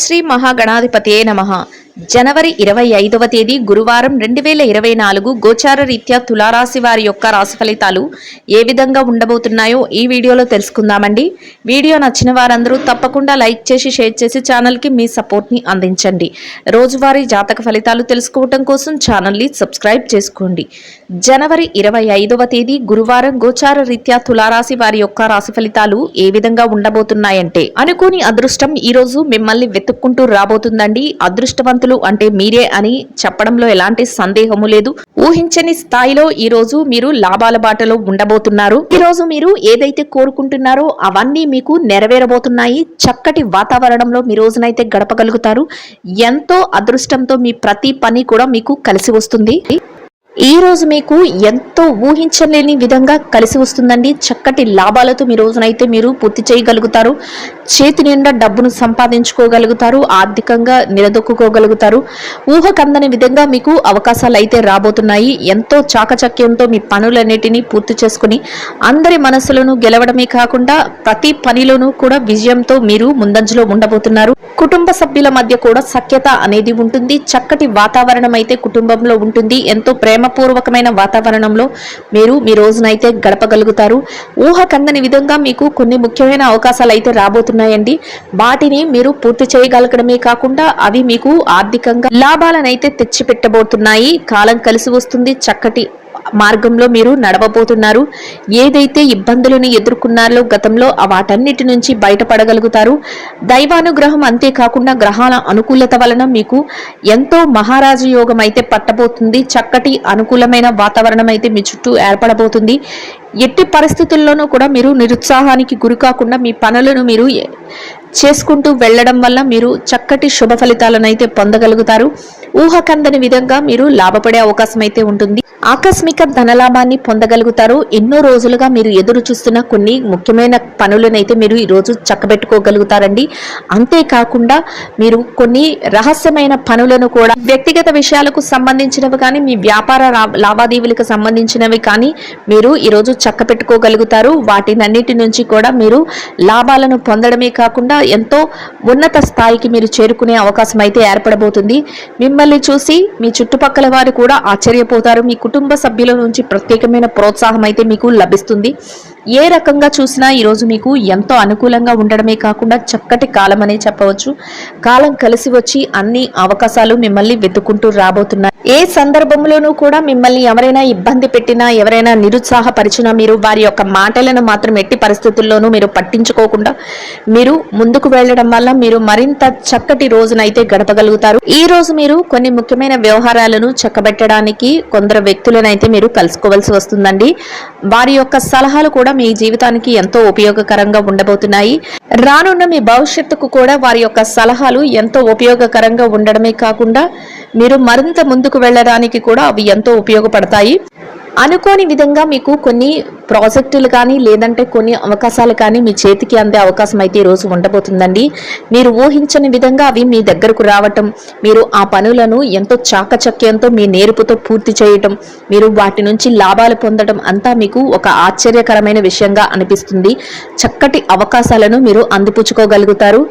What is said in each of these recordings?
శ్రీ మహాగణాధిపతియే నమః. జనవరి 25వ తేదీ గురువారం 2024 గోచార రీత్యా తులారాశి వారి యొక్క రాశి ఫలితాలు ఏ విధంగా ఉండబోతున్నాయో ఈ వీడియోలో తెలుసుకుందామండి. వీడియో నచ్చిన వారందరూ తప్పకుండా లైక్ చేసి షేర్ చేసి ఛానల్కి మీ సపోర్ట్ని అందించండి. రోజువారీ జాతక ఫలితాలు తెలుసుకోవటం కోసం ఛానల్ని సబ్స్క్రైబ్ చేసుకోండి. జనవరి 25వ తేదీ గురువారం గోచార రీత్యా తులారాశి వారి యొక్క రాశి ఫలితాలు ఏ విధంగా ఉండబోతున్నాయంటే, అనుకోని అదృష్టం ఈ రోజు మిమ్మల్ని వెతుక్కుంటూ రాబోతుందండి. అదృష్టవంతులు అంటే మీరే అని చెప్పడంలో ఎలాంటి సందేహము లేదు. ఊహించని స్థాయిలో ఈ రోజు మీరు లాభాల బాటలో ఉండబోతున్నారు. ఈ రోజు మీరు ఏదైతే కోరుకుంటున్నారో అవన్నీ మీకు నెరవేరబోతున్నాయి. చక్కటి వాతావరణంలో మీ రోజునైతే గడపగలుగుతారు. ఎంతో అదృష్టంతో మీ ప్రతి పని కూడా మీకు కలిసి వస్తుంది. ఈ రోజు మీకు ఎంతో ఊహించలేని విధంగా కలిసి వస్తుందండి. చక్కటి లాభాలతో మీ రోజునైతే మీరు పూర్తి చేయగలుగుతారు. చేతి నిండా డబ్బును సంపాదించుకోగలుగుతారు. ఆర్థికంగా నిలదొక్కుకోగలుగుతారు. ఊహకందని విధంగా మీకు అవకాశాలు అయితే రాబోతున్నాయి. ఎంతో చాకచక్యంతో మీ పనులన్నిటినీ పూర్తి చేసుకుని అందరి మనసులను గెలవడమే కాకుండా ప్రతి పనిలోనూ కూడా విజయంతో మీరు ముందంజలో ఉండబోతున్నారు. కుటుంబ సభ్యుల మధ్య కూడా సఖ్యత అనేది ఉంటుంది. చక్కటి వాతావరణం అయితే కుటుంబంలో ఉంటుంది. ఎంతో ప్రేమపూర్వకమైన వాతావరణంలో మీరు మీ రోజునైతే గడపగలుగుతారు. ఊహకందని విధంగా మీకు కొన్ని ముఖ్యమైన అవకాశాలు అయితే రాబోతున్నాయండి. వాటిని మీరు పూర్తి చేయగలగడమే కాకుండా అవి మీకు ఆర్థికంగా లాభాలనైతే తెచ్చిపెట్టబోతున్నాయి. కాలం కలిసి వస్తుంది. చక్కటి మార్గంలో మీరు నడవబోతున్నారు. ఏదైతే ఇబ్బందులను ఎదుర్కొన్నారో గతంలో వాటన్నిటి నుంచి బయటపడగలుగుతారు. దైవానుగ్రహం అంతేకాకుండా గ్రహాల అనుకూలత వలన మీకు ఎంతో మహారాజు యోగం అయితే పట్టబోతుంది. చక్కటి అనుకూలమైన వాతావరణం అయితే మీ చుట్టూ ఏర్పడబోతుంది. ఎట్టి పరిస్థితుల్లోనూ కూడా మీరు నిరుత్సాహానికి గురి కాకుండా మీ పనులను మీరు చేసుకుంటూ వెళ్ళడం వల్ల మీరు చక్కటి శుభ ఫలితాలను అయితే పొందగలుగుతారు. ఊహకందని విధంగా మీరు లాభపడే అవకాశం అయితే ఉంటుంది. ఆకస్మిక ధనలాభాన్ని పొందగలుగుతారు. ఎన్నో రోజులుగా మీరు ఎదురు చూస్తున్న కొన్ని ముఖ్యమైన పనులనైతే మీరు ఈరోజు చక్కబెట్టుకోగలుగుతారండి. అంతేకాకుండా మీరు కొన్ని రహస్యమైన పనులను కూడా వ్యక్తిగత విషయాలకు సంబంధించినవి కానీ మీ వ్యాపార లావాదేవీలకు సంబంధించినవి కానీ మీరు ఈరోజు చక్కబెట్టుకోగలుగుతారు. వాటినన్నిటి నుంచి కూడా మీరు లాభాలను పొందడమే కాకుండా ఎంతో ఉన్నత స్థాయికి మీరు చేరుకునే అవకాశం అయితే ఏర్పడబోతుంది. మిమ్మల్ని చూసి మీ చుట్టుపక్కల వారు కూడా ఆశ్చర్యపోతారు. మీ కుటుంబ సభ్యుల నుంచి ప్రత్యేకమైన ప్రోత్సాహం అయితే మీకు లభిస్తుంది. ఏ రకంగా చూసినా ఈరోజు మీకు ఎంతో అనుకూలంగా ఉండడమే కాకుండా చక్కటి కాలం అనే చెప్పవచ్చు. కాలం కలిసి వచ్చి అన్ని అవకాశాలు మిమ్మల్ని వెతుక్కుంటూ రాబోతున్నాయి. ఏ సందర్భంలోనూ కూడా మిమ్మల్ని ఎవరైనా ఇబ్బంది పెట్టినా, ఎవరైనా నిరుత్సాహపరిచినా మీరు వారి యొక్క మాటలను మాత్రం ఎట్టి పరిస్థితుల్లోనూ మీరు పట్టించుకోకుండా మీరు ముందుకు వెళ్ళడం వల్ల మీరు మరింత చక్కటి రోజునైతే గడపగలుగుతారు. ఈ రోజు మీరు కొన్ని ముఖ్యమైన వ్యవహారాలను చక్కబెట్టడానికి కొందరు వ్యక్తులనైతే మీరు కలుసుకోవాల్సి వస్తుందండి. వారి యొక్క సలహాలు కూడా మీ జీవితానికి ఎంతో ఉపయోగకరంగా ఉండబోతున్నాయి. రానున్న మీ భవిష్యత్తుకు కూడా వారి యొక్క సలహాలు ఎంతో ఉపయోగకరంగా ఉండడమే కాకుండా మీరు మరింత ముందుకు వెళ్ళడానికి కూడా అవి ఎంతో ఉపయోగపడతాయి. అనుకోని విధంగా మీకు కొన్ని ప్రాజెక్టులు కానీ లేదంటే కొన్ని అవకాశాలు కానీ మీ చేతికి అందే అవకాశం అయితే ఈరోజు ఉండబోతుందండి. మీరు ఊహించని విధంగా అవి మీ దగ్గరకు రావటం, మీరు ఆ పనులను ఎంతో చాకచక్యంతో మీ నేర్పుతో పూర్తి చేయటం, మీరు వాటి నుంచి లాభాలు పొందడం అంతా మీకు ఒక ఆశ్చర్యకరమైన విషయంగా అనిపిస్తుంది. చక్కటి అవకాశాలను మీరు అందిపుచ్చుకోగలుగుతారు.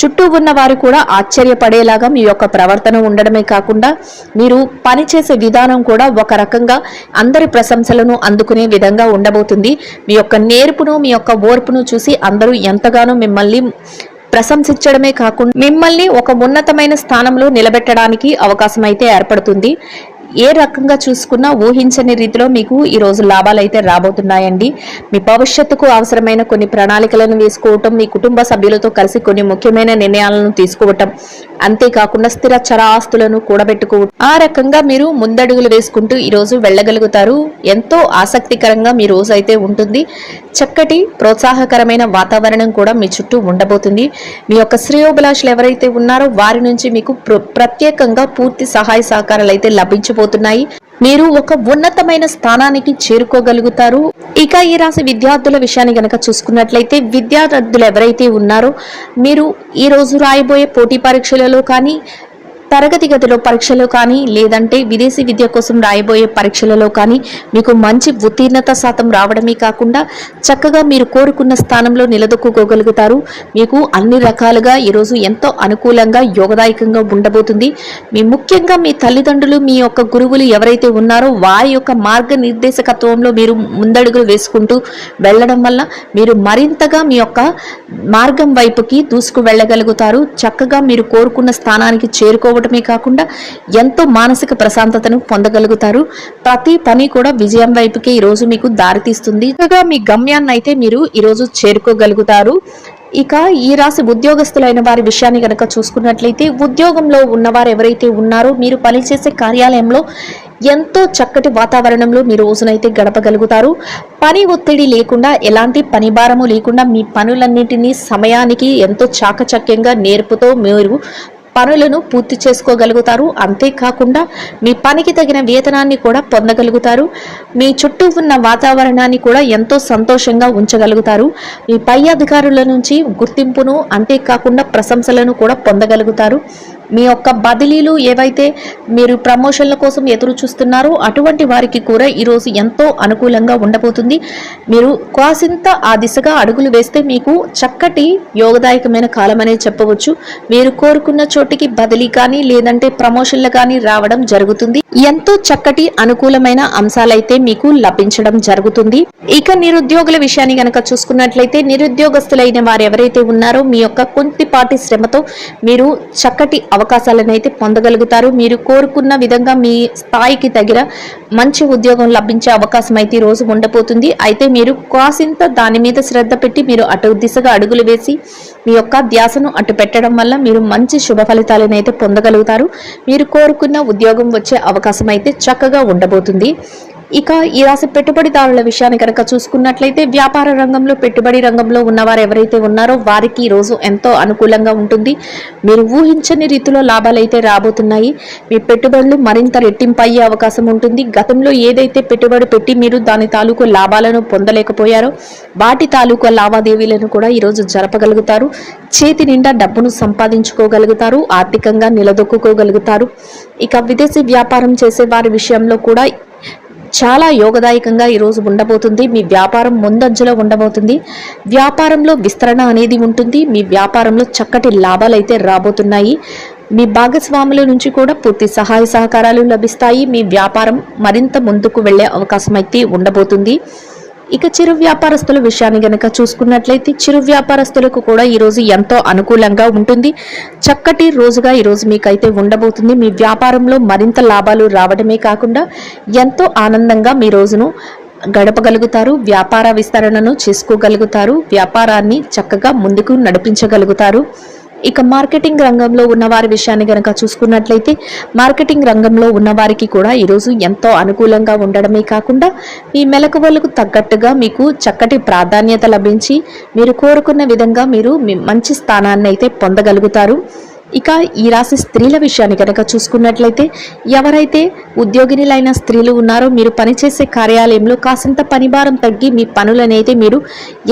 చుట్టూ ఉన్న వారు కూడా ఆశ్చర్యపడేలాగా మీ యొక్క ప్రవర్తన ఉండడమే కాకుండా మీరు పనిచేసే విధానం కూడా ఒక రకంగా అందరి ప్రశంసలను అందుకునే విధంగా ఉండబోతుంది. మీ యొక్క నేర్పును, మీ యొక్క ఓర్పును చూసి అందరూ ఎంతగానో మిమ్మల్ని ప్రశంసించడమే కాకుండా మిమ్మల్ని ఒక ఉన్నతమైన స్థానంలో నిలబెట్టడానికి అవకాశం అయితే ఏర్పడుతుంది. ఏ రకంగా చూసుకున్నా ఊహించని రీతిలో మీకు ఈరోజు లాభాలు అయితే రాబోతున్నాయండి. మీ భవిష్యత్తుకు అవసరమైన కొన్ని ప్రణాళికలను వేసుకోవటం, మీ కుటుంబ సభ్యులతో కలిసి కొన్ని ముఖ్యమైన నిర్ణయాలను తీసుకోవటం, అంతేకాకుండా స్థిర చరాస్తులను కూడబెట్టుకోవటం, ఆ రకంగా మీరు ముందడుగులు వేసుకుంటూ ఈరోజు వెళ్ళగలుగుతారు. ఎంతో ఆసక్తికరంగా మీ రోజు అయితే ఉంటుంది. చక్కటి ప్రోత్సాహకరమైన వాతావరణం కూడా మీ చుట్టూ ఉండబోతుంది. మీ యొక్క శ్రేయోభిలాషులు ఎవరైతే ఉన్నారో వారి నుంచి మీకు ప్రత్యేకంగా పూర్తి సహాయ సహకారాలు అయితే లభించబోతున్నాయి. మీరు ఒక ఉన్నతమైన స్థానానికి చేరుకోగలుగుతారు. ఇక ఈ రాశి విద్యార్థుల విషయాన్ని గనక చూసుకున్నట్లయితే విద్యార్థులు ఎవరైతే ఉన్నారో మీరు ఈ రోజు రాయబోయే పోటీ పరీక్షలలో కానీ తరగతి గదిలో పరీక్షలు కానీ లేదంటే విదేశీ విద్య కోసం రాయబోయే పరీక్షలలో కానీ మీకు మంచి ఉత్తీర్ణత శాతం రావడమే కాకుండా చక్కగా మీరు కోరుకున్న స్థానంలో నిలదొక్కుకోగలుగుతారు. మీకు అన్ని రకాలుగా ఈరోజు ఎంతో అనుకూలంగా యోగదాయకంగా ఉండబోతుంది. ముఖ్యంగా మీ తల్లిదండ్రులు మీ యొక్క గురువులు ఎవరైతే ఉన్నారో వారి యొక్క మార్గనిర్దేశకత్వంలో మీరు ముందడుగులు వేసుకుంటూ వెళ్ళడం వల్ల మీరు మరింతగా మీ యొక్క మార్గం వైపుకి దూసుకు వెళ్ళగలుగుతారు. చక్కగా మీరు కోరుకున్న స్థానానికి చేరుకోవడమే కాకుండా ఎంతో మానసిక ప్రశాంతతను పొందగలుగుతారు. ప్రతి పని కూడా విజయం వైపుకే ఈరోజు మీకు దారితీస్తుంది. చక్కగా మీ గమ్యాన్ని అయితే మీరు ఈరోజు చేరుకోగలుగుతారు. ఇక ఈ రాశి ఉద్యోగస్తులైన వారి విషయాన్ని కనుక చూసుకున్నట్లయితే ఉద్యోగంలో ఉన్నవారు ఎవరైతే ఉన్నారో మీరు పనిచేసే కార్యాలయంలో ఎంతో చక్కటి వాతావరణంలో మీరు రోజునైతే గడపగలుగుతారు. పని ఒత్తిడి లేకుండా ఎలాంటి పని భారము లేకుండా మీ పనులన్నింటినీ సమయానికి ఎంతో చాకచక్యంగా నేర్పుతో మీరు పనులను పూర్తి చేసుకోగలుగుతారు. అంతేకాకుండా మీ పనికి తగిన వేతనాన్ని కూడా పొందగలుగుతారు. మీ చుట్టూ ఉన్న వాతావరణాన్ని కూడా ఎంతో సంతోషంగా ఉంచగలుగుతారు. మీ పై అధికారుల నుంచి గుర్తింపును అంతేకాకుండా ప్రశంసలను కూడా పొందగలుగుతారు. మీ యొక్క బదిలీలు ఏవైతే మీరు ప్రమోషన్ల కోసం ఎదురు చూస్తున్నారో అటువంటి వారికి కూడా ఈరోజు ఎంతో అనుకూలంగా ఉండబోతుంది. మీరు కాసింత ఆ దిశగా అడుగులు వేస్తే మీకు చక్కటి యోగదాయకమైన కాలం అనేది చెప్పవచ్చు. మీరు కోరుకున్న చోటికి బదిలీ కానీ లేదంటే ప్రమోషన్లు కానీ రావడం జరుగుతుంది. ఎంతో చక్కటి అనుకూలమైన అంశాలైతే మీకు లభించడం జరుగుతుంది. ఇక నిరుద్యోగుల విషయాన్ని గనక చూసుకున్నట్లయితే నిరుద్యోగస్తులైన వారు ఎవరైతే ఉన్నారో మీ యొక్క కొద్దిపాటి శ్రమతో మీరు చక్కటి అవకాశాలను అయితే పొందగలుగుతారు. మీరు కోరుకున్న విధంగా మీ స్థాయికి తగిన మంచి ఉద్యోగం లభించే అవకాశం అయితే ఈ రోజు ఉండబోతుంది. అయితే మీరు కాసింత దాని మీద శ్రద్ధ పెట్టి మీరు అటు దిశగా అడుగులు వేసి మీ యొక్క ధ్యాసను అటు పెట్టడం వల్ల మీరు మంచి శుభ ఫలితాలను అయితే పొందగలుగుతారు. మీరు కోరుకున్న ఉద్యోగం వచ్చే అవకాశం అయితే చక్కగా ఉండబోతుంది. ఇక ఈ రాశి పెట్టుబడిదారుల విషయాన్ని కనుక చూసుకున్నట్లయితే వ్యాపార రంగంలో పెట్టుబడి రంగంలో ఉన్నవారు ఎవరైతే ఉన్నారో వారికి ఈ రోజు ఎంతో అనుకూలంగా ఉంటుంది. మీరు ఊహించని రీతిలో లాభాలు అయితే రాబోతున్నాయి. మీ పెట్టుబడులు మరింత రెట్టింపు అయ్యే అవకాశం ఉంటుంది. గతంలో ఏదైతే పెట్టుబడి పెట్టి మీరు దాని తాలూకు లాభాలను పొందలేకపోయారో వాటి తాలూకు లావాదేవీలను కూడా ఈరోజు జరపగలుగుతారు. చేతి నిండా డబ్బును సంపాదించుకోగలుగుతారు. ఆర్థికంగా నిలదొక్కుకోగలుగుతారు. ఇక విదేశీ వ్యాపారం చేసే వారి విషయంలో కూడా చాలా యోగదాయకంగా ఈరోజు ఉండబోతుంది. మీ వ్యాపారం ముందంజలో ఉండబోతుంది. వ్యాపారంలో విస్తరణ అనేది ఉంటుంది. మీ వ్యాపారంలో చక్కటి లాభాలు అయితే రాబోతున్నాయి. మీ భాగస్వాముల నుంచి కూడా పూర్తి సహాయ సహకారాలు లభిస్తాయి. మీ వ్యాపారం మరింత ముందుకు వెళ్లే అవకాశం అయితే ఉండబోతుంది. ఇక చిరు వ్యాపారస్తుల విషయాన్ని గనక చూసుకున్నట్లయితే చిరు వ్యాపారస్తులకు కూడా ఈరోజు ఎంతో అనుకూలంగా ఉంటుంది. చక్కటి రోజుగా ఈరోజు మీకైతే ఉండబోతుంది. మీ వ్యాపారంలో మరింత లాభాలు రావడమే కాకుండా ఎంతో ఆనందంగా మీ రోజును గడపగలుగుతారు. వ్యాపార విస్తరణను చేసుకోగలుగుతారు. వ్యాపారాన్ని చక్కగా ముందుకు నడిపించగలుగుతారు. ఇక మార్కెటింగ్ రంగంలో ఉన్న వారి విషయాన్ని గనక చూసుకున్నట్లయితే మార్కెటింగ్ రంగంలో ఉన్న వారికి కూడా ఈరోజు ఎంతో అనుకూలంగా ఉండడమే కాకుండా మీ మెలకువలకు తగ్గట్టుగా మీకు చక్కటి ప్రాధాన్యత లభించి మీరు కోరుకున్న విధంగా మీరు మంచి స్థానాన్ని అయితే పొందగలుగుతారు. ఇక ఈ రాశి స్త్రీల విషయాన్ని కనుక చూసుకున్నట్లయితే ఎవరైతే ఉద్యోగినులైన స్త్రీలు ఉన్నారో మీరు పనిచేసే కార్యాలయంలో కాసింత పనిభారం తగ్గి మీ పనులనైతే మీరు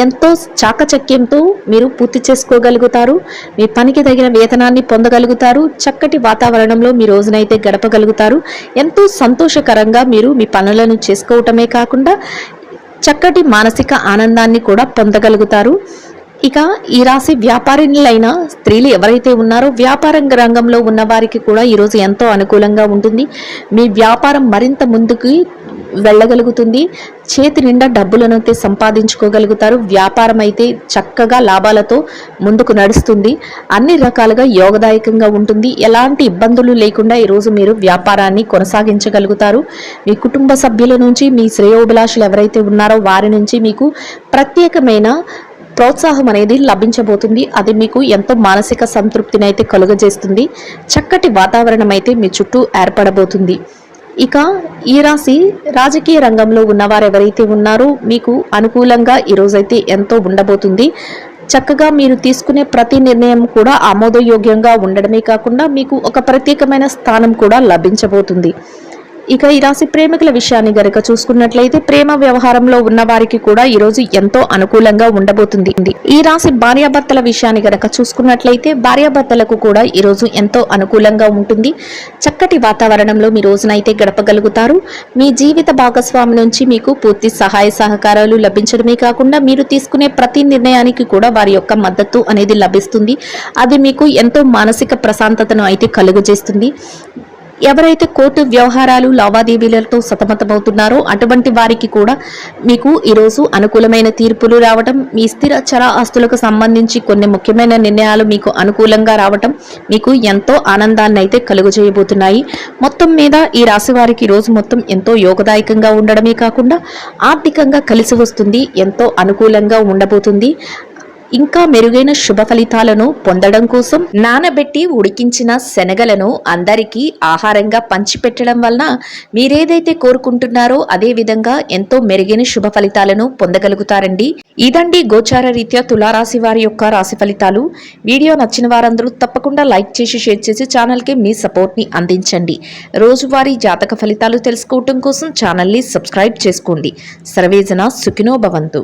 ఎంతో చాకచక్యంతో మీరు పూర్తి చేసుకోగలుగుతారు. మీ పనికి తగిన వేతనాన్ని పొందగలుగుతారు. చక్కటి వాతావరణంలో మీ రోజునైతే గడపగలుగుతారు. ఎంతో సంతోషకరంగా మీరు మీ పనులను చేసుకోవటమే కాకుండా చక్కటి మానసిక ఆనందాన్ని కూడా పొందగలుగుతారు. ఇక ఈ రాశి వ్యాపారిణులైన స్త్రీలు ఎవరైతే ఉన్నారో వ్యాపార రంగంలో ఉన్న వారికి కూడా ఈరోజు ఎంతో అనుకూలంగా ఉంటుంది. మీ వ్యాపారం మరింత ముందుకు వెళ్ళగలుగుతుంది. చేతి నిండా డబ్బులను అయితే సంపాదించుకోగలుగుతారు. వ్యాపారం అయితే చక్కగా లాభాలతో ముందుకు నడుస్తుంది. అన్ని రకాలుగా యోగదాయకంగా ఉంటుంది. ఎలాంటి ఇబ్బందులు లేకుండా ఈరోజు మీరు వ్యాపారాన్ని కొనసాగించగలుగుతారు. మీ కుటుంబ సభ్యుల నుంచి మీ శ్రేయోభిలాషులు ఎవరైతే ఉన్నారో వారి నుంచి మీకు ప్రత్యేకమైన ప్రోత్సాహం అనేది లభించబోతుంది. అది మీకు ఎంతో మానసిక సంతృప్తిని అయితే కలుగజేస్తుంది. చక్కటి వాతావరణం అయితే మీ చుట్టూ ఏర్పడబోతుంది. ఇక ఈ రాశి రాజకీయ రంగంలో ఉన్నవారు ఎవరైతే ఉన్నారో మీకు అనుకూలంగా ఈరోజైతే ఎంతో ఉండబోతుంది. చక్కగా మీరు తీసుకునే ప్రతి నిర్ణయం కూడా ఆమోదయోగ్యంగా ఉండడమే కాకుండా మీకు ఒక ప్రత్యేకమైన స్థానం కూడా లభించబోతుంది. ఇక ఈ రాశి ప్రేమికుల విషయాన్ని గనక చూసుకున్నట్లయితే ప్రేమ వ్యవహారంలో ఉన్న వారికి కూడా ఈ రోజు ఎంతో అనుకూలంగా ఉండబోతుంది. ఈ రాశి భార్యాభర్తల విషయాన్ని గనక చూసుకున్నట్లయితే భార్యాభర్తలకు కూడా ఈ రోజు ఎంతో అనుకూలంగా ఉంటుంది. చక్కటి వాతావరణంలో మీ రోజునైతే గడపగలుగుతారు. మీ జీవిత భాగస్వామి నుంచి మీకు పూర్తి సహాయ సహకారాలు లభించడమే కాకుండా మీరు తీసుకునే ప్రతి నిర్ణయానికి కూడా వారి యొక్క మద్దతు అనేది లభిస్తుంది. అది మీకు ఎంతో మానసిక ప్రశాంతతను అయితే కలుగజేస్తుంది. ఎవరైతే కోర్టు వ్యవహారాలు లావాదేవీలతో సతమతమవుతున్నారో అటువంటి వారికి కూడా మీకు ఈరోజు అనుకూలమైన తీర్పులు రావటం, మీ స్థిర చర ఆస్తులకు సంబంధించి కొన్ని ముఖ్యమైన నిర్ణయాలు మీకు అనుకూలంగా రావటం మీకు ఎంతో ఆనందాన్ని అయితే కలుగజేయబోతున్నాయి. మొత్తం మీద ఈ రాశి వారికి ఈ రోజు మొత్తం ఎంతో యోగదాయకంగా ఉండడమే కాకుండా ఆర్థికంగా కలిసి వస్తుంది, ఎంతో అనుకూలంగా ఉండబోతుంది. ఇంకా మెరుగైన శుభ ఫలితాలను పొందడం కోసం నానబెట్టి ఉడికించిన శనగలను అందరికీ ఆహారంగా పంచిపెట్టడం వలన మీరేదైతే కోరుకుంటున్నారో అదే విధంగా ఎంతో మెరుగైన శుభ ఫలితాలను పొందగలుగుతారండి. ఇదండి గోచార రీత్యా తులారాశి వారి యొక్క రాశి ఫలితాలు. వీడియో నచ్చిన వారందరూ తప్పకుండా లైక్ చేసి షేర్ చేసి ఛానల్కి మీ సపోర్ట్ని అందించండి. రోజువారీ జాతక ఫలితాలు తెలుసుకోవటం కోసం ఛానల్ని సబ్స్క్రైబ్ చేసుకోండి. సర్వేజన సుఖినో భవంతు.